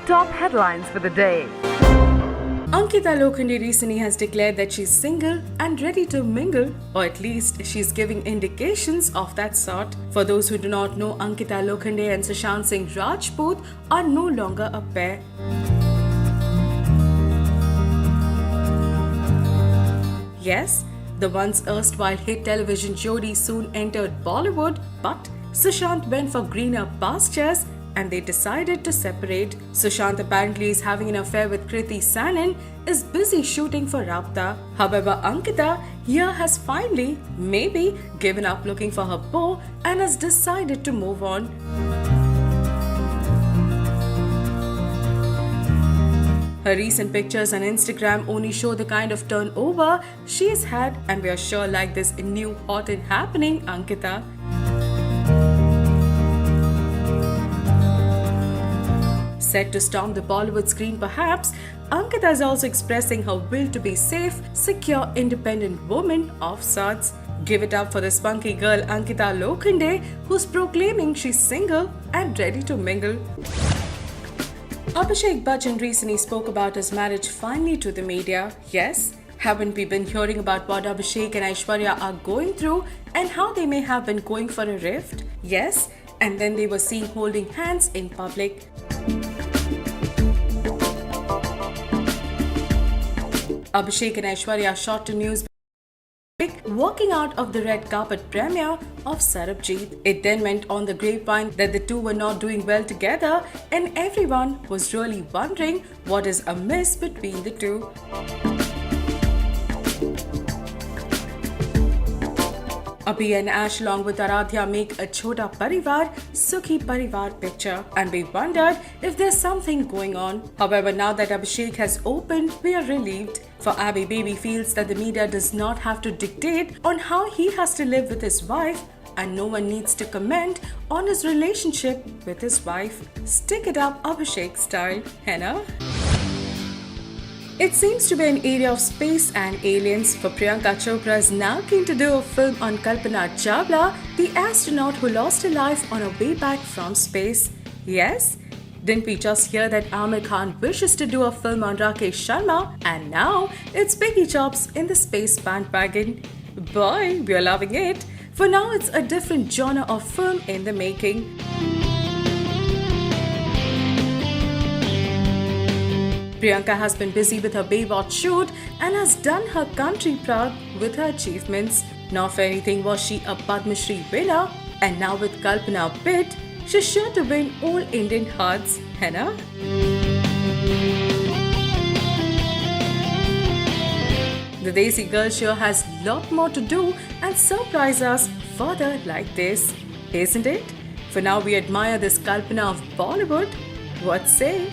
top headlines for the day. Ankita Lokhande recently has declared that she's single and ready to mingle, or at least she's giving indications of that sort. For those who do not know, Ankita Lokhande and Sushant Singh Rajput are no longer a pair. Yes, the once erstwhile hit television jodi soon entered Bollywood, but Sushant went for greener pastures and they decided to separate. Sushant apparently is having an affair with Kriti Sanon, is busy shooting for Rabta. However, Ankita here has finally, maybe, given up looking for her beau and has decided to move on. Her recent pictures on Instagram only show the kind of turnover she's had, and we are sure like this new hot and happening Ankita. Set to storm the Bollywood screen perhaps, Ankita is also expressing her will to be safe, secure, independent woman of sorts. Give it up for the spunky girl Ankita Lokhande, who's proclaiming she's single and ready to mingle. Abhishek Bachchan recently spoke about his marriage finally to the media. Yes, haven't we been hearing about what Abhishek and Aishwarya are going through and how they may have been going for a rift? Yes, and then they were seen holding hands in public. Abhishek and Aishwarya shot to news walking out of the red carpet premiere of Sarabjit. It then went on the grapevine that the two were not doing well together, and everyone was really wondering what is amiss between the two. Abhi and Ash along with Aradhya make a Chhota Parivar, Sukhi Parivar picture, and we wondered if there's something going on. However, now that Abhishek has opened, we are relieved. For Abhi, baby feels that the media does not have to dictate on how he has to live with his wife, and no one needs to comment on his relationship with his wife. Stick it up Abhishek style, Henna. It seems to be an area of space and aliens, for Priyanka Chopra is now keen to do a film on Kalpana Chawla, the astronaut who lost her life on her way back from space. Yes? Didn't we just hear that Aamir Khan wishes to do a film on Rakesh Sharma, and now it's Biggie Chops in the space bandwagon. Boy, we're loving it. For now, it's a different genre of film in the making. Priyanka has been busy with her Baywatch shoot and has done her country proud with her achievements. Not for anything was she a Padma Shri winner, and now with Kalpana bid, she's sure to win all Indian hearts, Henna. The Desi Girl sure has lot more to do and surprise us further like this, isn't it? For now, we admire this Kalpana of Bollywood. What say?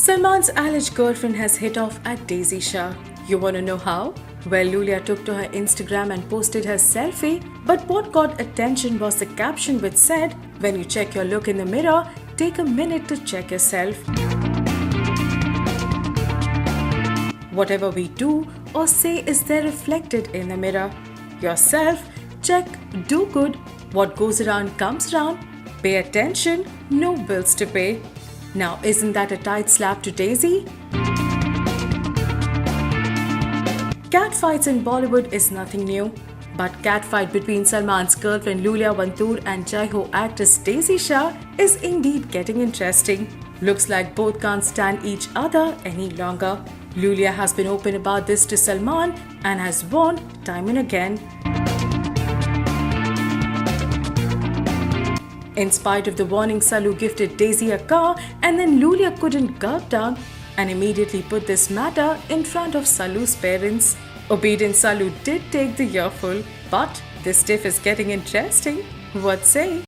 Salman's alleged girlfriend has hit off at Daisy Shah. You wanna know how? Well, Lulia took to her Instagram and posted her selfie, but what got attention was the caption which said, "When you check your look in the mirror, take a minute to check yourself." Whatever we do or say is there reflected in the mirror. Yourself, check, do good. What goes around comes around. Pay attention, no bills to pay. Now, isn't that a tight slap to Daisy? Catfights in Bollywood is nothing new. But catfight between Salman's girlfriend Lulia Vantur and Jai Ho actress Daisy Shah is indeed getting interesting. Looks like both can't stand each other any longer. Lulia has been open about this to Salman and has warned time and again. In spite of the warning, Salu gifted Daisy a car, and then Lulia couldn't gulp down and immediately put this matter in front of Salu's parents. Obedient Salu did take the earful, but this tiff is getting interesting. What say?